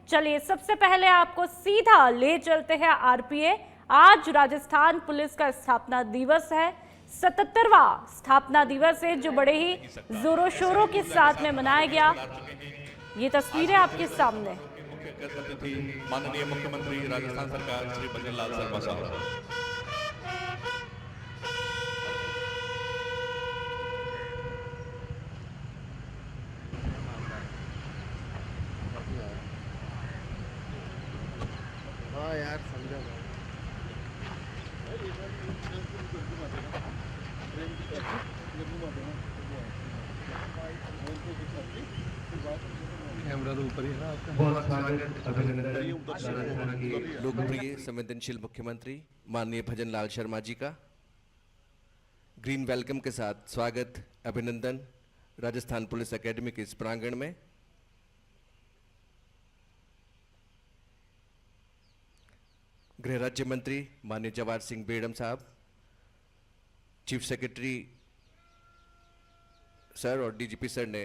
चलिए सबसे पहले आपको सीधा ले चलते हैं आरपीए। आज राजस्थान पुलिस का स्थापना दिवस है, 77वां स्थापना दिवस है, जो बड़े ही जोरों शोरों के साथ में मनाया गया। ये तस्वीरें आपके सामने। माननीय मुख्यमंत्री राजस्थान सरकार श्री भजनलाल शर्मा साहब। हाँ यार समझा कैमरा तो ऊपर ही है ना आपका। बहुत स्वागत अभिनंदन राजस्थान के लोकप्रिय संवेदनशील मुख्यमंत्री माननीय भजनलाल शर्मा जी का ग्रीन वेलकम के साथ स्वागत अभिनंदन राजस्थान पुलिस एकेडमी के इस प्रांगण में। गृह राज्य मंत्री माननीय जवाहर सिंह बेड़म साहब, चीफ सेक्रेटरी सर और डीजीपी सर ने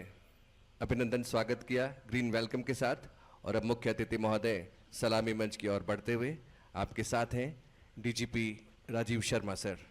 अभिनंदन स्वागत किया ग्रीन वेलकम के साथ। और अब मुख्य अतिथि महोदय सलामी मंच की ओर बढ़ते हुए आपके साथ हैं डीजीपी राजीव शर्मा सर।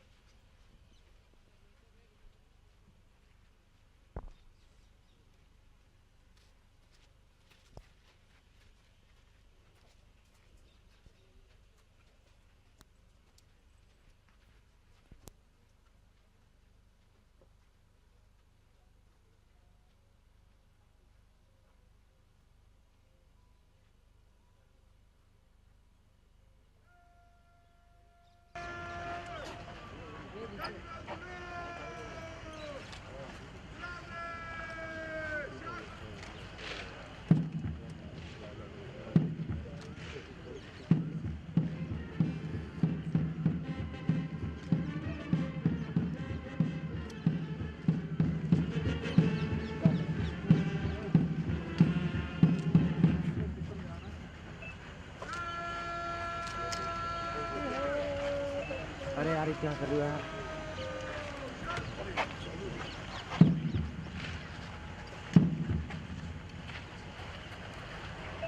अरे यार क्या कर रही है यार।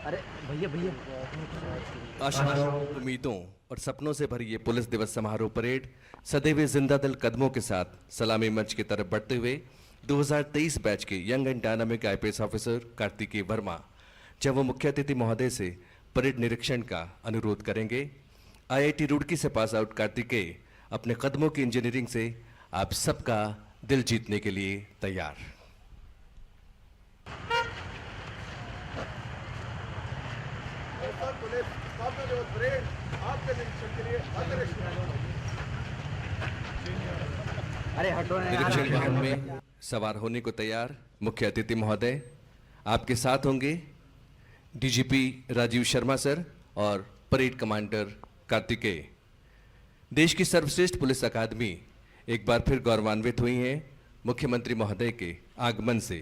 अरे भैया भैया आशाओं, उम्मीदों और सपनों से भरी ये पुलिस दिवस समारोह परेड सदैव जिंदा दिल कदमों के साथ सलामी मंच की तरफ बढ़ते हुए 2023 बैच के young and dynamic IPS officer Kartikeya Verma जब वो मुख्य अतिथि महोदय से परेड निरीक्षण का अनुरोध करेंगे। आईआईटी रुड़की से पास आउट कार्तिकेय अपने कदमों की इंजीनियरिंग से आप सबका दिल जीतने के लिए तैयार। अरे हटो ना निरीक्षण यार। वाहन में सवार होने को तैयार मुख्य अतिथि महोदय आपके साथ होंगे डीजीपी राजीव शर्मा सर और परेड कमांडर कार्तिकेय। देश की सर्वश्रेष्ठ पुलिस अकादमी एक बार फिर गौरवान्वित हुई है मुख्यमंत्री महोदय के आगमन से।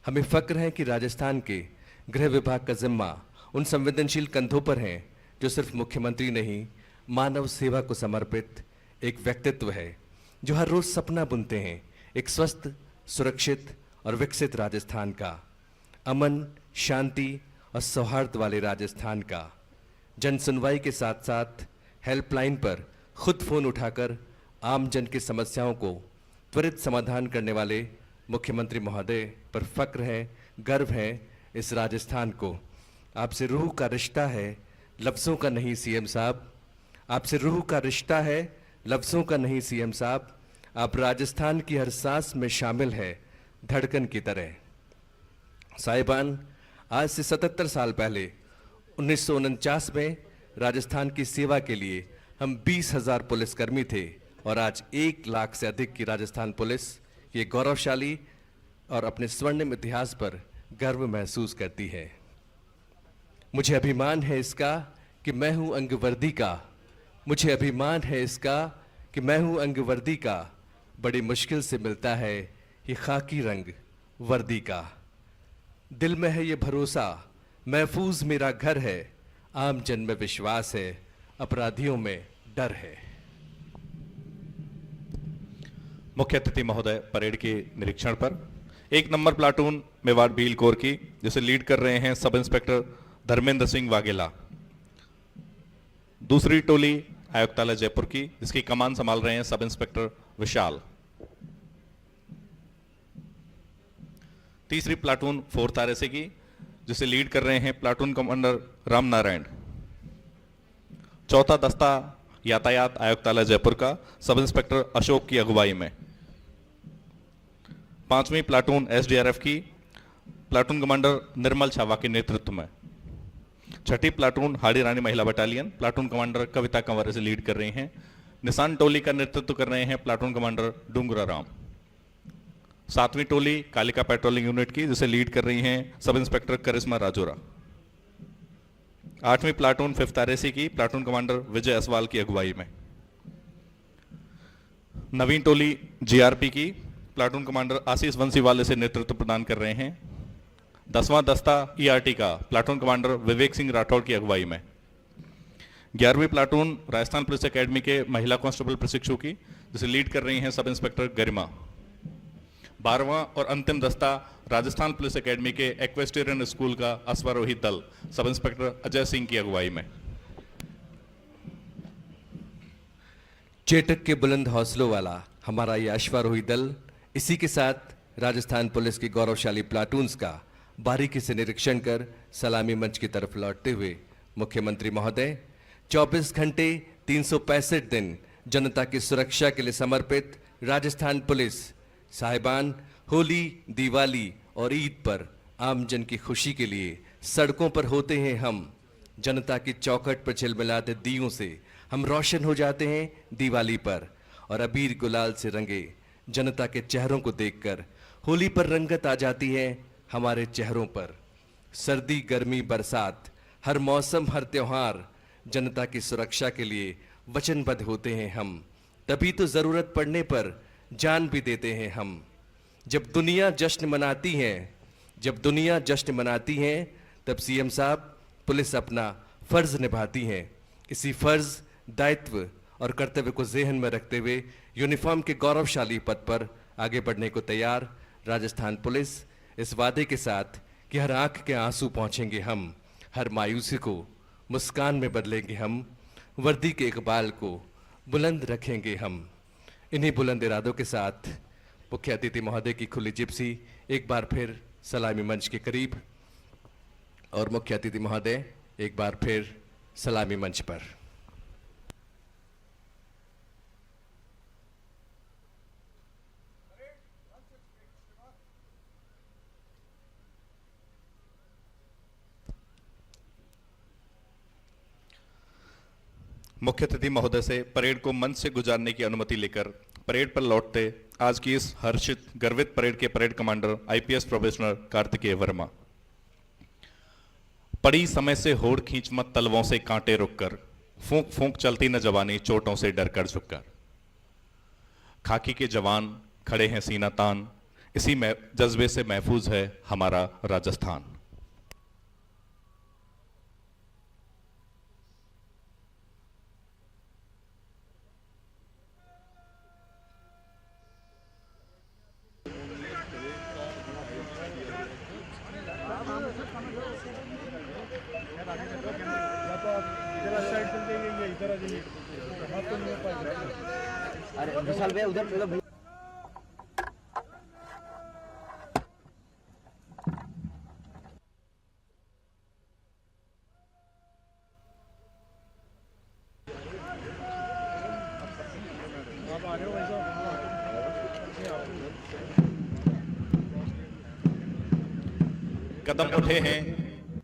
हमें फक्र है कि राजस्थान के गृह विभाग का जिम्मा उन संवेदनशील कंधों पर है जो सिर्फ मुख्यमंत्री नहीं, मानव सेवा को समर्पित एक व्यक्तित्व है जो हर रोज सपना बुनते हैं एक स्वस्थ, सुरक्षित और विकसित राजस्थान का, अमन, शांति और सौहार्द वाले राजस्थान का। जन सुनवाई के साथ साथ हेल्पलाइन पर खुद फोन उठाकर आम जन की समस्याओं को त्वरित समाधान करने वाले मुख्यमंत्री महोदय पर फक्र है, गर्व है इस राजस्थान को। आपसे रूह का रिश्ता है, लफ्ज़ों का नहीं सीएम साहब। आपसे रूह का रिश्ता है, लफ्ज़ों का नहीं सीएम साहब। आप राजस्थान की हर सांस में शामिल है धड़कन की तरह। साहिबान, आज से 77 साल पहले 1949 में राजस्थान की सेवा के लिए हम 20,000 पुलिसकर्मी थे और आज 1 लाख से अधिक की राजस्थान पुलिस ये गौरवशाली और अपने स्वर्णिम इतिहास पर गर्व महसूस करती है। मुझे अभिमान है इसका कि मैं हूं अंगवर्दी का। मुझे अभिमान है इसका कि मैं हूं अंगवर्दी का। बड़ी मुश्किल से मिलता है ये खाकी रंग वर्दी का। दिल में है ये भरोसा, महफूज मेरा घर है। आम जन में विश्वास है, अपराधियों में डर है। मुख्य अतिथि महोदय परेड के निरीक्षण पर 1 number platoon Mewar Bhil core की जिसे लीड कर रहे हैं सब इंस्पेक्टर धर्मेंद्र सिंह वाघेला। दूसरी टोली आयुक्तालय जयपुर की, जिसकी कमान संभाल रहे हैं सब इंस्पेक्टर विशाल। तीसरी प्लाटून 4th RSA की, जिसे लीड कर रहे हैं प्लाटून कमांडर राम नारायण। चौथा दस्ता यातायात आयुक्तालय जयपुर का सब इंस्पेक्टर अशोक की अगुवाई में। पांचवी प्लाटून SDRF की, प्लाटून कमांडर निर्मल छावा के नेतृत्व में। छठी प्लाटून हाड़ी रानी महिला बटालियन, प्लाटून कमांडर कविता कंवर से लीड कर रही हैं। निशान टोली का नेतृत्व कर रहे हैं प्लाटून कमांडर डूंगरा राम। सातवीं टोली कालिका पेट्रोलिंग यूनिट की, जिसे लीड कर रही हैं सब इंस्पेक्टर करिश्मा राजोरा। आठवीं प्लाटून 5th RSA की, प्लाटून कमांडर विजय असवाल की अगुवाई में। नवीं टोली GRP की, प्लाटून कमांडर आशीष वंशीवाले से नेतृत्व प्रदान कर रहे हैं। 10वां दस्ता ERT का, प्लाटून कमांडर विवेक सिंह राठौड़ की अगुवाई में। 11वीं प्लाटून राजस्थान पुलिस एकेडमी के महिला कांस्टेबल प्रशिक्षु की, जिसे लीड कर रही हैं सब इंस्पेक्टर गरिमा। 12वां और अंतिम दस्ता राजस्थान पुलिस एकेडमी के एक्वेस्टेरियन स्कूल का अश्वारोही दल, सब इंस्पेक्टर अजय सिंह की अगुवाई में। चेटक के बुलंद हौसलों वाला हमारा ये अश्वारोही दल, इसी के साथ राजस्थान पुलिस की गौरवशाली प्लाटून्स का बारीकी से निरीक्षण कर सलामी मंच की तरफ लौटते हुए मुख्यमंत्री महोदय, 24 घंटे 365 दिन जनता की सुरक्षा के लिए समर्पित राजस्थान पुलिस साहिबान होली, दिवाली और ईद पर आमजन की खुशी के लिए सड़कों पर होते हैं हम। जनता की चौखट पर झिलमिलाते दियों से हम रोशन हो जाते हैं दिवाली पर, और अबीर गुलाल से रंगे जनता के चेहरों को देखकर होली पर रंगत आ जाती है हमारे चेहरों पर। सर्दी, गर्मी, बरसात, हर मौसम, हर त्योहार जनता की सुरक्षा के लिए वचनबद्ध होते हैं हम। तभी तो जरूरत पड़ने पर जान भी देते हैं हम। जब दुनिया जश्न मनाती है तब CM साहब पुलिस अपना फर्ज निभाती है। इसी फर्ज, दायित्व और कर्तव्य को ज़हन में रखते हुए यूनिफॉर्म के गौरवशाली पद पर आगे बढ़ने को तैयार राजस्थान पुलिस इस वादे के साथ कि हर आंख के आंसू पहुंचेंगे हम, हर मायूसी को मुस्कान में बदलेंगे हम, वर्दी के इकबाल को बुलंद रखेंगे हम। इन्हीं बुलंद इरादों के साथ मुख्य अतिथि महोदय की खुली जिप्सी एक बार फिर सलामी मंच के करीब, और मुख्य अतिथि महोदय एक बार फिर सलामी मंच पर। मुख्य अतिथि महोदय से परेड को मंच से गुजारने की अनुमति लेकर परेड पर लौटते आज की इस हर्षित गर्वित परेड के parade commander IPS probationer Kartikeya Verma. पड़ी समय से होड़ खींच मत तलवों से कांटे रुककर, फूंक फूंक चलती न जवानी चोटों से डर कर झुककर। खाकी के जवान खड़े हैं सीना तान, इसी में जज्बे से महफूज है हमारा राजस्थान। अरे विशाल भैया उधर चलो भैया। कदम उठे हैं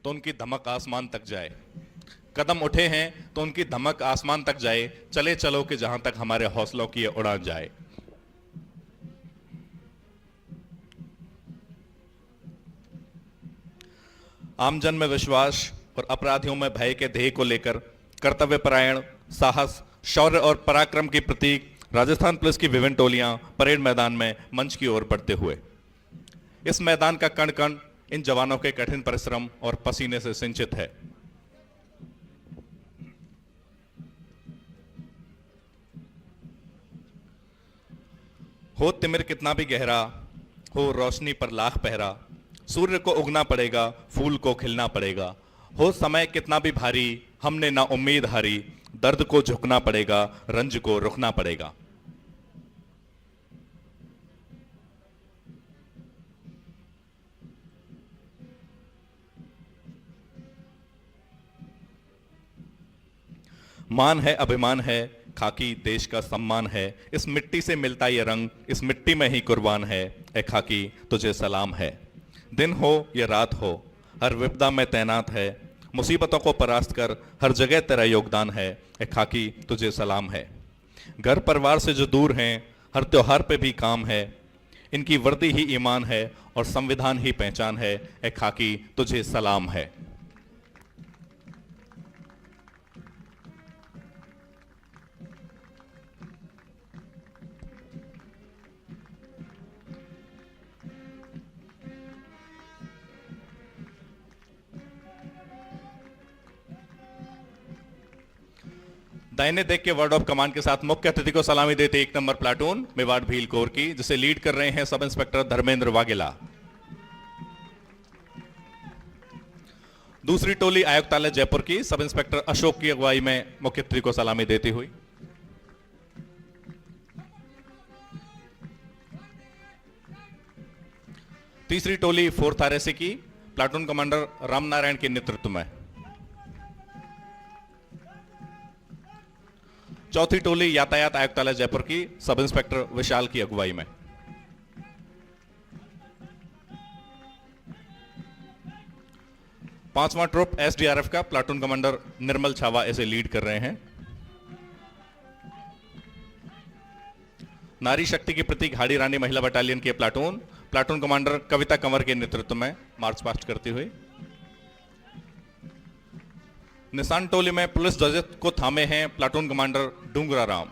तो उनकी धमक आसमान तक जाए, कदम उठे हैं तो उनकी धमक आसमान तक जाए, चले चलो कि जहां तक हमारे हौसलों की उड़ान जाए। आमजन में विश्वास और अपराधियों में भय के ध्येय को लेकर कर्तव्य परायण, साहस, शौर्य और पराक्रम की प्रतीक राजस्थान पुलिस की विभिन्न टोलियां परेड मैदान में मंच की ओर बढ़ते हुए, इस मैदान का कण कण इन जवानों के कठिन परिश्रम और पसीने से सिंचित है। हो तिमिर कितना भी गहरा, हो रोशनी पर लाख पहरा, सूर्य को उगना पड़ेगा, फूल को खिलना पड़ेगा, हो समय कितना भी भारी, हमने ना उम्मीद हारी, दर्द को झुकना पड़ेगा, रंज को रुकना पड़ेगा। मान है, अभिमान है, खाकी देश का सम्मान है, इस मिट्टी से मिलता ये रंग, इस मिट्टी में ही कुर्बान है, ए खाकी तुझे सलाम है। दिन हो या रात हो, हर विपदा में तैनात है, मुसीबतों को परास्त कर हर जगह तेरा योगदान है, ए खाकी तुझे सलाम है। घर परिवार से जो दूर हैं, हर त्योहार पे भी काम है, इनकी वर्दी ही ईमान है और संविधान ही पहचान है, ए खाकी तुझे सलाम है। दाहिने देख के वर्ड ऑफ कमांड के साथ मुख्य अतिथि को सलामी देते 1 number platoon Mewar Bhil core की, जिसे लीड कर रहे हैं सब इंस्पेक्टर धर्मेंद्र वाघेला। दूसरी टोली आयुक्तालय जयपुर की सब इंस्पेक्टर अशोक की अगुवाई में मुख्य अतिथि को सलामी देती हुई। तीसरी टोली 4th RSC की प्लाटून कमांडर रामनारायण के नेतृत्व में। चौथी टोली यातायात आयुक्तालय जयपुर की सब इंस्पेक्टर विशाल की अगुवाई में। पांचवां ट्रुप SDRF का प्लाटून कमांडर निर्मल छावा इसे लीड कर रहे हैं। नारी शक्ति की प्रतीक हाड़ी रानी महिला बटालियन के प्लाटून कमांडर कविता कंवर के नेतृत्व में मार्च पास्ट करती हुई। निशान टोली में पुलिस ध्वज को थामे हैं प्लाटून कमांडर डूंगरा राम।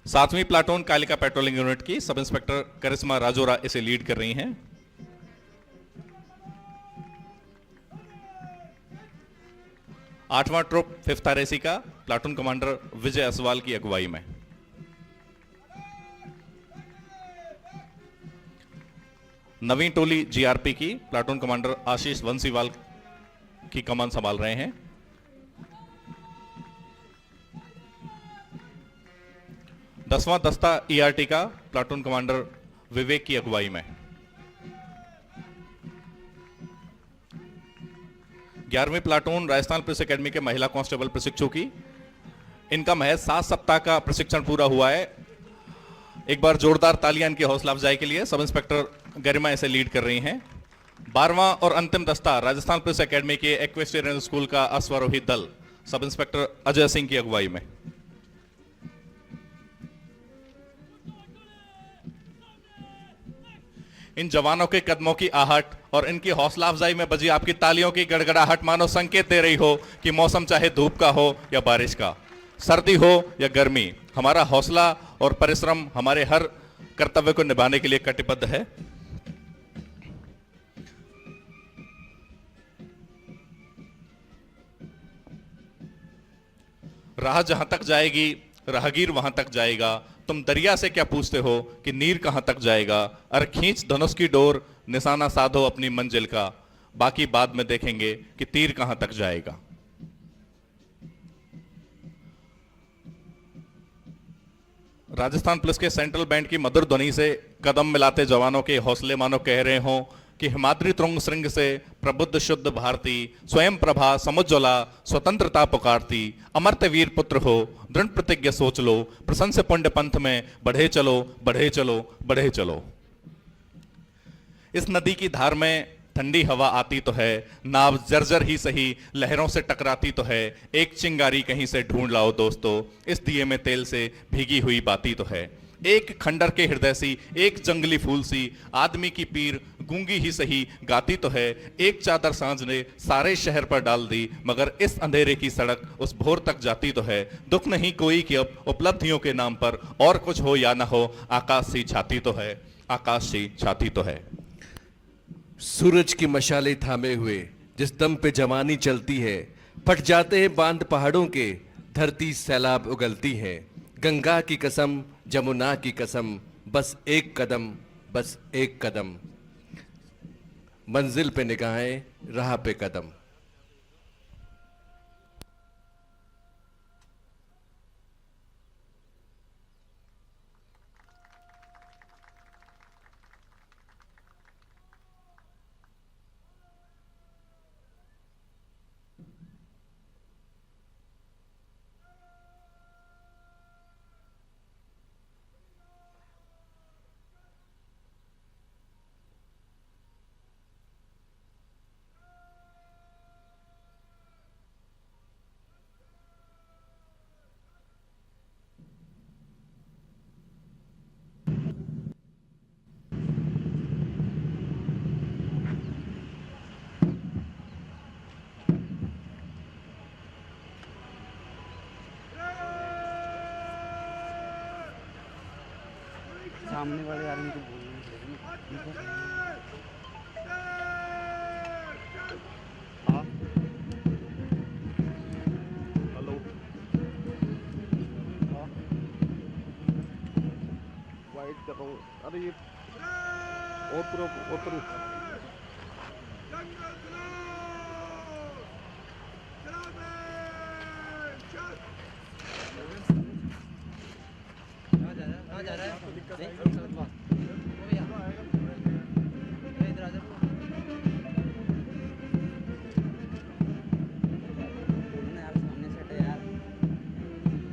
7वीं प्लाटून कालिका पेट्रोलिंग यूनिट की सब इंस्पेक्टर करिश्मा राजोरा इसे लीड कर रही हैं। 8वां ट्रुप 5th RSC का प्लाटून कमांडर विजय असवाल की अगुवाई में। नवीं टोली GRP की प्लाटून कमांडर आशीष वंसीवाल की कमान संभाल रहे हैं। 10वां दस्ता ERT का प्लाटून कमांडर विवेक की अगुवाई में। 11वीं प्लाटून राजस्थान पुलिस एकेडमी के महिला कांस्टेबल प्रशिक्षु की, इनका महज 7 सप्ताह का प्रशिक्षण पूरा हुआ है। एक बार जोरदार तालियां इनकी हौसला अफजाई के लिए। सब इंस्पेक्टर गरिमा इसे लीड कर रही हैं। 12वां और अंतिम दस्ता राजस्थान पुलिस एकेडमी के एक्वेस्टेरियन स्कूल का अश्वारोही दल सब इंस्पेक्टर अजय सिंह की अगुवाई में। इन जवानों के कदमों की आहट और इनकी हौसला अफजाई में बजी आपकी तालियों की गड़गड़ाहट मानो संकेत दे रही हो कि मौसम चाहे धूप का हो या बारिश का, सर्दी हो या गर्मी, हमारा हौसला और परिश्रम हमारे हर कर्तव्य को निभाने के लिए कटिबद्ध है। राह जहां तक जाएगी राहगीर वहां तक जाएगा, तुम दरिया से क्या पूछते हो कि नीर कहां तक जाएगा। अरे खींच धनुष की डोर, निशाना साधो अपनी मंजिल का, बाकी बाद में देखेंगे कि तीर कहां तक जाएगा। राजस्थान पुलिस के सेंट्रल बैंड की मधुर ध्वनि से कदम मिलाते जवानों के हौसले मानो कह रहे हों कि हिमाद्री तुरंग श्रृंग से प्रबुद्ध शुद्ध भारती, स्वयं प्रभा समुज्ज्वला स्वतंत्रता पुकारती, अमर्त्य वीर पुत्र हो दृढ़ प्रतिज्ञा सोच लो, प्रशंस पुण्य पंथ में बढ़े चलो बढ़े चलो बढ़े चलो। इस नदी की धार में ठंडी हवा आती तो है, नाव जर्जर ही सही लहरों से टकराती तो है, एक चिंगारी कहीं से ढूंढ लाओ दोस्तों, इस दिए में तेल से भीगी हुई बाती तो है। एक खंडर के हृदय सी, एक जंगली फूल सी, आदमी की पीर गूंगी ही सही गाती तो है। एक चादर सांझ ने सारे शहर पर डाल दी, मगर इस अंधेरे की सड़क उस भोर तक जाती तो है। दुख नहीं कोई कि अब उपलब्धियों के नाम पर और कुछ हो या ना हो, आकाश सी छाती तो है, आकाश सी छाती तो है। सूरज की मशालें थामे हुए जिस दम पे जवानी चलती है, फट जाते हैं बांध पहाड़ों के, धरती सैलाब उगलती है। गंगा की कसम जमुना की कसम, बस एक कदम बस एक कदम। मंजिल पे निगाहें, राह पे कदम। सामने वाले आदमी को बोलना हेलो वाइट कर रहा हूँ। अरे ये और पूरा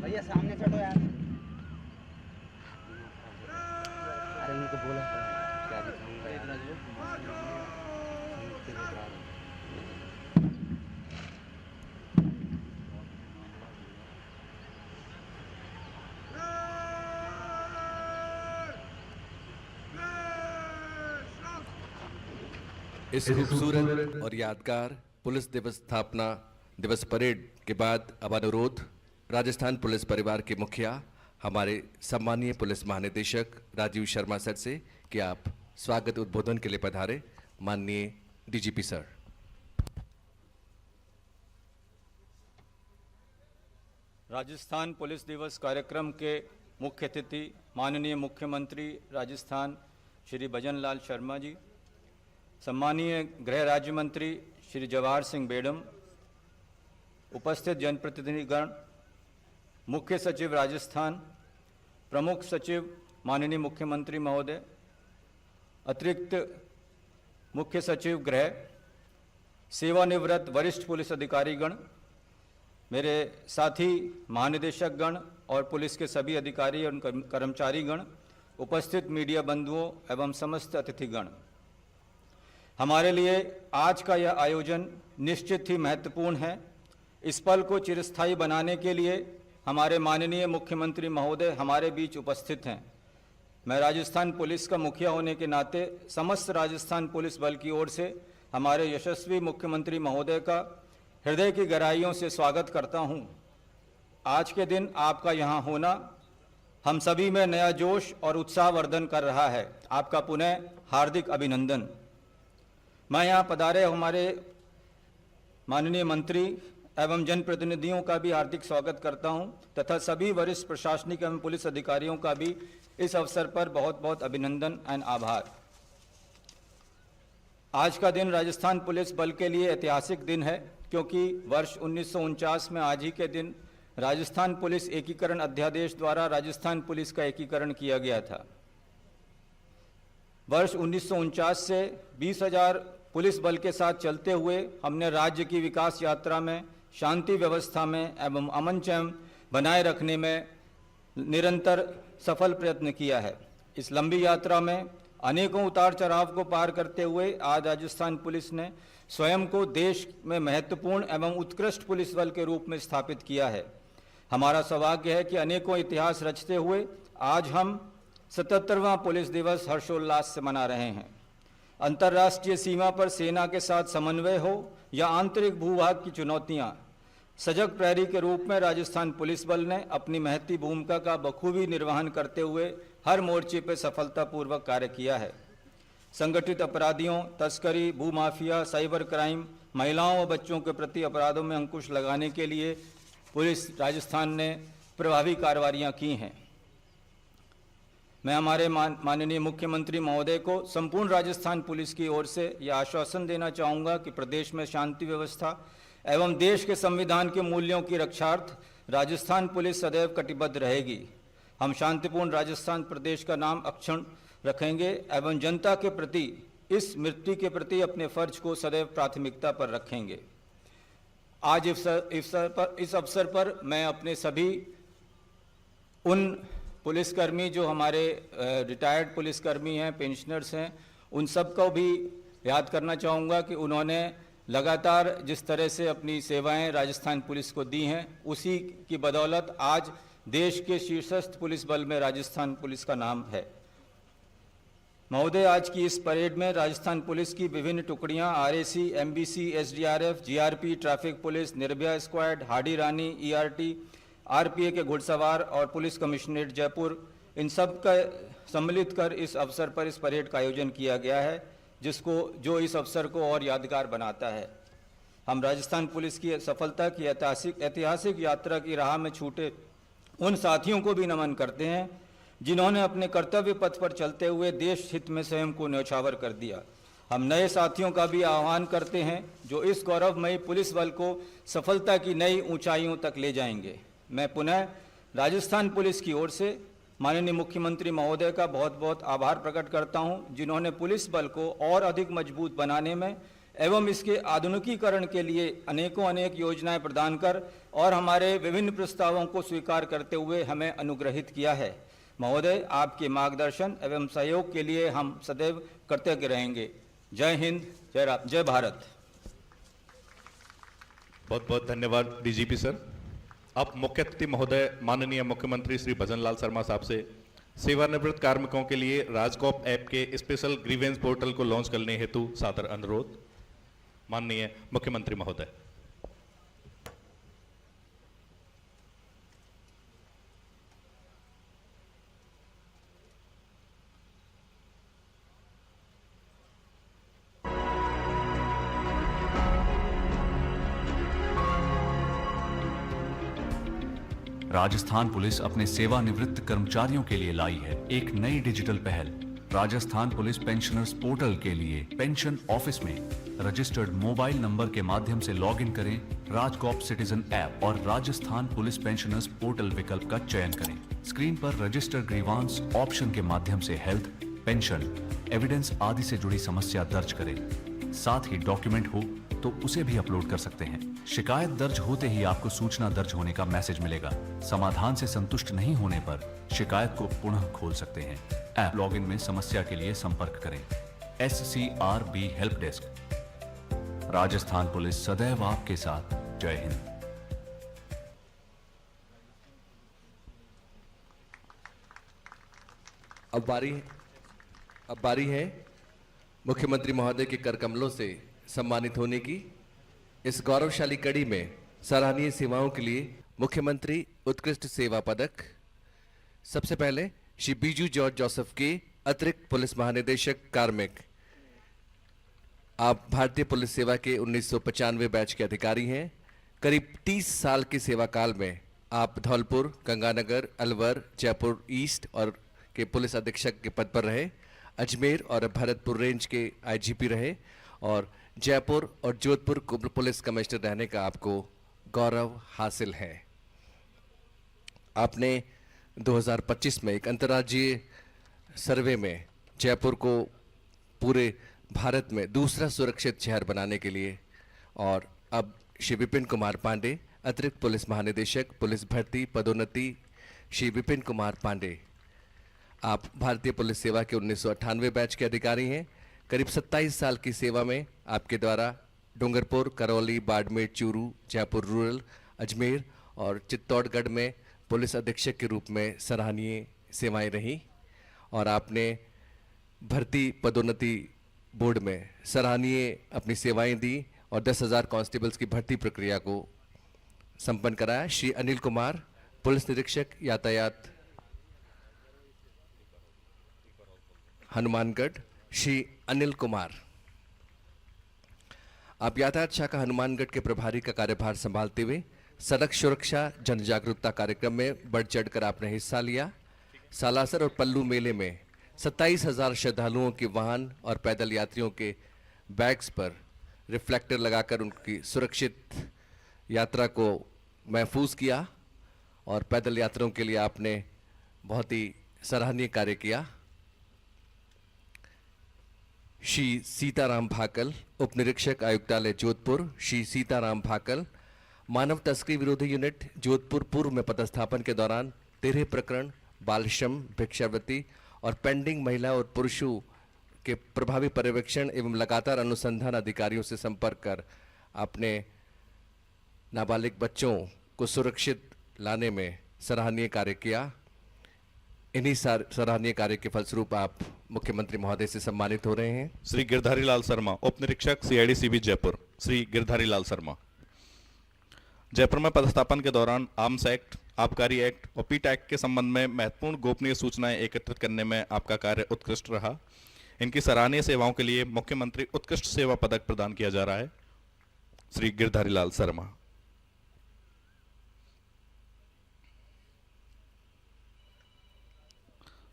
भैया सामने से हटो यार। अरे उनको बोला क्या दिखाऊंगा यार। इस खूबसूरत और यादगार पुलिस दिवस स्थापना दिवस परेड के बाद अब अनुरोध राजस्थान पुलिस परिवार के मुखिया हमारे सम्मानीय पुलिस महानिदेशक राजीव शर्मा सर से कि आप स्वागत उद्बोधन के लिए पधारे। माननीय डीजीपी सर। राजस्थान पुलिस दिवस कार्यक्रम के मुख्य अतिथि माननीय मुख्यमंत्री राजस्थान श्री भजन लाल शर्मा जी, सम्मानीय गृह राज्य मंत्री श्री जवाहर सिंह बेडम, उपस्थित जनप्रतिनिधिगण, मुख्य सचिव राजस्थान, प्रमुख सचिव माननीय मुख्यमंत्री महोदय, अतिरिक्त मुख्य सचिव गृह, सेवानिवृत्त वरिष्ठ पुलिस अधिकारीगण, मेरे साथी महानिदेशकगण और पुलिस के सभी अधिकारी और कर्मचारीगण, उपस्थित मीडिया बंधुओं एवं समस्त अतिथिगण, हमारे लिए आज का यह आयोजन निश्चित ही महत्वपूर्ण है। इस पल को चिरस्थायी बनाने के लिए हमारे माननीय मुख्यमंत्री महोदय हमारे बीच उपस्थित हैं। मैं राजस्थान पुलिस का मुखिया होने के नाते समस्त राजस्थान पुलिस बल की ओर से हमारे यशस्वी मुख्यमंत्री महोदय का हृदय की गहराइयों से स्वागत करता हूं। आज के दिन आपका यहां होना हम सभी में नया जोश और उत्साहवर्धन कर रहा है। आपका पुनः हार्दिक अभिनंदन। मैं यहाँ पधारे हमारे माननीय मंत्री एवं जनप्रतिनिधियों का भी हार्दिक स्वागत करता हूँ तथा सभी वरिष्ठ प्रशासनिक एवं पुलिस अधिकारियों का भी इस अवसर पर बहुत बहुत अभिनंदन एवं आभार। आज का दिन राजस्थान पुलिस बल के लिए ऐतिहासिक दिन है क्योंकि वर्ष 1949 में आज ही के दिन राजस्थान पुलिस एकीकरण अध्यादेश द्वारा राजस्थान पुलिस का एकीकरण किया गया था। वर्ष 1949 से 20,000 पुलिस बल के साथ चलते हुए हमने राज्य की विकास यात्रा में शांति व्यवस्था में एवं अमन चैन बनाए रखने में निरंतर सफल प्रयत्न किया है। इस लंबी यात्रा में अनेकों उतार चढ़ाव को पार करते हुए आज राजस्थान पुलिस ने स्वयं को देश में महत्वपूर्ण एवं उत्कृष्ट पुलिस बल के रूप में स्थापित किया है। हमारा सौभाग्य है कि अनेकों इतिहास रचते हुए आज हम 77वां पुलिस दिवस हर्षोल्लास से मना रहे हैं। अंतर्राष्ट्रीय सीमा पर सेना के साथ समन्वय हो या आंतरिक भूभाग की चुनौतियां, सजग प्रहरी के रूप में राजस्थान पुलिस बल ने अपनी महती भूमिका का बखूबी निर्वहन करते हुए हर मोर्चे पर सफलतापूर्वक कार्य किया है। संगठित अपराधियों, तस्करी, भूमाफिया, साइबर क्राइम, महिलाओं व बच्चों के प्रति अपराधों में अंकुश लगाने के लिए पुलिस राजस्थान ने प्रभावी कार्रवाइयाँ की हैं। मैं हमारे माननीय मुख्यमंत्री महोदय को संपूर्ण राजस्थान पुलिस की ओर से यह आश्वासन देना चाहूँगा कि प्रदेश में शांति व्यवस्था एवं देश के संविधान के मूल्यों की रक्षार्थ राजस्थान पुलिस सदैव कटिबद्ध रहेगी। हम शांतिपूर्ण राजस्थान प्रदेश का नाम अक्षुण्ण रखेंगे एवं जनता के प्रति इस मृत्यु के प्रति अपने फर्ज को सदैव प्राथमिकता पर रखेंगे। आज इस अवसर पर मैं अपने सभी उन पुलिसकर्मी जो हमारे रिटायर्ड पुलिसकर्मी हैं, पेंशनर्स हैं, उन सब को भी याद करना चाहूँगा कि उन्होंने लगातार जिस तरह से अपनी सेवाएं राजस्थान पुलिस को दी हैं, उसी की बदौलत आज देश के शीर्षस्थ पुलिस बल में राजस्थान पुलिस का नाम है। महोदय, आज की इस परेड में राजस्थान पुलिस की विभिन्न टुकड़ियां RAC, MBC, SDRF, GRP, traffic police, Nirbhaya squad, Hadi Rani, ERT, RPA के घुड़सवार और पुलिस कमिश्नरेट जयपुर, इन सब का सम्मिलित कर इस अवसर पर इस परेड का आयोजन किया गया है, जो इस अवसर को और यादगार बनाता है। हम राजस्थान पुलिस की सफलता की ऐतिहासिक यात्रा की राह में छूटे उन साथियों को भी नमन करते हैं जिन्होंने अपने कर्तव्य पथ पर चलते हुए देश हित में स्वयं को न्यौछावर कर दिया। हम नए साथियों का भी आह्वान करते हैं जो इस गौरवमयी पुलिस बल को सफलता की नई ऊंचाइयों तक ले जाएंगे। मैं पुनः राजस्थान पुलिस की ओर से माननीय मुख्यमंत्री महोदय का बहुत बहुत आभार प्रकट करता हूं, जिन्होंने पुलिस बल को और अधिक मजबूत बनाने में एवं इसके आधुनिकीकरण के लिए अनेक योजनाएं प्रदान कर और हमारे विभिन्न प्रस्तावों को स्वीकार करते हुए हमें अनुग्रहित किया है। महोदय, आपके मार्गदर्शन एवं सहयोग के लिए हम सदैव कृतज्ञ रहेंगे। जय हिंद, जय भारत। बहुत बहुत धन्यवाद डीजीपी सर। अब मुख्य अतिथि महोदय माननीय मुख्यमंत्री श्री भजन लाल शर्मा साहब से सेवानिवृत्त कार्मिकों के लिए राजकॉप ऐप के स्पेशल ग्रीवेंस पोर्टल को लॉन्च करने हेतु सादर अनुरोध। माननीय मुख्यमंत्री महोदय। राजस्थान पुलिस अपने सेवानिवृत्त कर्मचारियों के लिए लाई है एक नई डिजिटल पहल। राजस्थान पुलिस पेंशनर्स पोर्टल के लिए पेंशन ऑफिस में रजिस्टर्ड मोबाइल नंबर के माध्यम से लॉगिन करें, राजकॉप सिटीजन ऐप और राजस्थान पुलिस पेंशनर्स पोर्टल विकल्प का चयन करें। स्क्रीन पर रजिस्टर्ड ग्रीवांस ऑप्शन के माध्यम से हेल्थ, पेंशन, एविडेंस आदि से जुड़ी समस्या दर्ज करें। साथ ही डॉक्यूमेंट हो तो उसे भी अपलोड कर सकते हैं। शिकायत दर्ज होते ही आपको सूचना दर्ज होने का मैसेज मिलेगा। समाधान से संतुष्ट नहीं होने पर शिकायत को पुनः खोल सकते हैं। ऐप लॉगिन में समस्या के लिए संपर्क करें। SCRB help desk. Rajasthan police सदैव आपके साथ। जय हिंद। अब बारी है मुख्यमंत्री महोदय के कर कमलों से सम्मानित होने की। इस गौरवशाली कड़ी में सराहनीय सेवाओं के लिए मुख्यमंत्री उत्कृष्ट सेवा पदक सबसे पहले श्री बीजू जॉर्ज जोसेफ के अतिरिक्त पुलिस महानिदेशक कार्मिक। आप भारतीय पुलिस सेवा के 1995 बैच के अधिकारी हैं। करीब 30 साल के सेवा काल में आप धौलपुर, गंगानगर, अलवर, जयपुर ईस्ट और के पुलिस अधीक्षक के पद पर रहे। अजमेर और भरतपुर रेंज के IGP रहे और जयपुर और जोधपुर पुलिस कमिश्नर रहने का आपको गौरव हासिल है। आपने 2025 में एक अंतर्राज्यीय सर्वे में जयपुर को पूरे भारत में दूसरा सुरक्षित शहर बनाने के लिए, और अब श्री विपिन कुमार पांडे अतिरिक्त पुलिस महानिदेशक पुलिस भर्ती पदोन्नति। श्री विपिन कुमार पांडे, आप भारतीय पुलिस सेवा के 1998 बैच के अधिकारी हैं। करीब 27 साल की सेवा में आपके द्वारा डूंगरपुर, करौली, बाड़मेर, चूरू, जयपुर रूरल, अजमेर और चित्तौड़गढ़ में पुलिस अधीक्षक के रूप में सराहनीय सेवाएं रही और आपने भर्ती पदोन्नति बोर्ड में सराहनीय अपनी सेवाएं दी और 10,000 कांस्टेबल्स की भर्ती प्रक्रिया को संपन्न कराया। श्री अनिल कुमार, पुलिस निरीक्षक यातायात, हनुमानगढ़। श्री अनिल कुमार, आप यातायात शाखा हनुमानगढ़ के प्रभारी का कार्यभार संभालते हुए सड़क सुरक्षा जन जागरूकता कार्यक्रम में बढ़ चढ़कर आपने हिस्सा लिया। सालासर और पल्लू मेले में 27,000 श्रद्धालुओं के वाहन और पैदल यात्रियों के बैग्स पर रिफ्लेक्टर लगाकर उनकी सुरक्षित यात्रा को महफूज किया और पैदल यात्रियों के लिए आपने बहुत ही सराहनीय कार्य किया। श्री सीताराम भाकल, उप निरीक्षक आयुक्तालय जोधपुर, श्री सीताराम भाकल, मानव तस्करी विरोधी यूनिट जोधपुर पूर्व में पदस्थापन के दौरान 13 प्रकरण बाल श्रम, भिक्षावृत्ति और पेंडिंग महिला और पुरुषों के प्रभावी पर्यवेक्षण एवं लगातार अनुसंधान अधिकारियों से संपर्क कर आपने नाबालिग बच्चों को सुरक्षित लाने में सराहनीय कार्य किया। इन्हीं सराहनीय कार्य के फलस्वरूप आप मुख्यमंत्री महोदय से सम्मानित हो रहे हैं। श्री गिरधारी लाल शर्मा, उप निरीक्षक सीआईडी सीबी जयपुर। श्री गिरधारी लाल शर्मा, जयपुर में पदस्थापन के दौरान आर्म्स एक्ट, आबकारी एक्ट और पीट एक्ट के संबंध में महत्वपूर्ण गोपनीय सूचनाएं एकत्रित करने में आपका कार्य उत्कृष्ट रहा। इनकी सराहनीय सेवाओं के लिए मुख्यमंत्री उत्कृष्ट सेवा पदक प्रदान किया जा रहा है। श्री गिरधारी लाल शर्मा।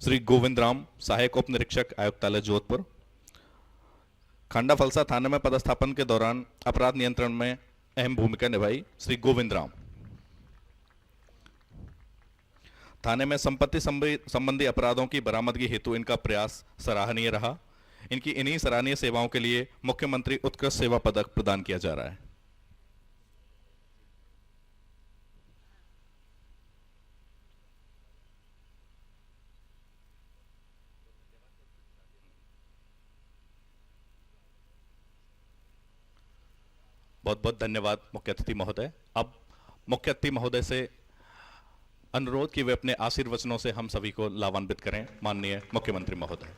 श्री गोविंद राम, सहायक उप निरीक्षक आयुक्तालय जोधपुर। खांडा फलसा थाने में पदस्थापन के दौरान अपराध नियंत्रण में अहम भूमिका निभाई। श्री गोविंद राम। थाने में संपत्ति संबंधी अपराधों की बरामदगी हेतु इनका प्रयास सराहनीय रहा। इनकी इन्हीं सराहनीय सेवाओं के लिए मुख्यमंत्री उत्कृष्ट सेवा पदक प्रदान किया जा रहा है। बहुत बहुत धन्यवाद मुख्य अतिथि महोदय। अब मुख्य अतिथि महोदय से अनुरोध कि वे अपने आशीर्वचनों से हम सभी को लाभान्वित करें। माननीय मुख्यमंत्री महोदय।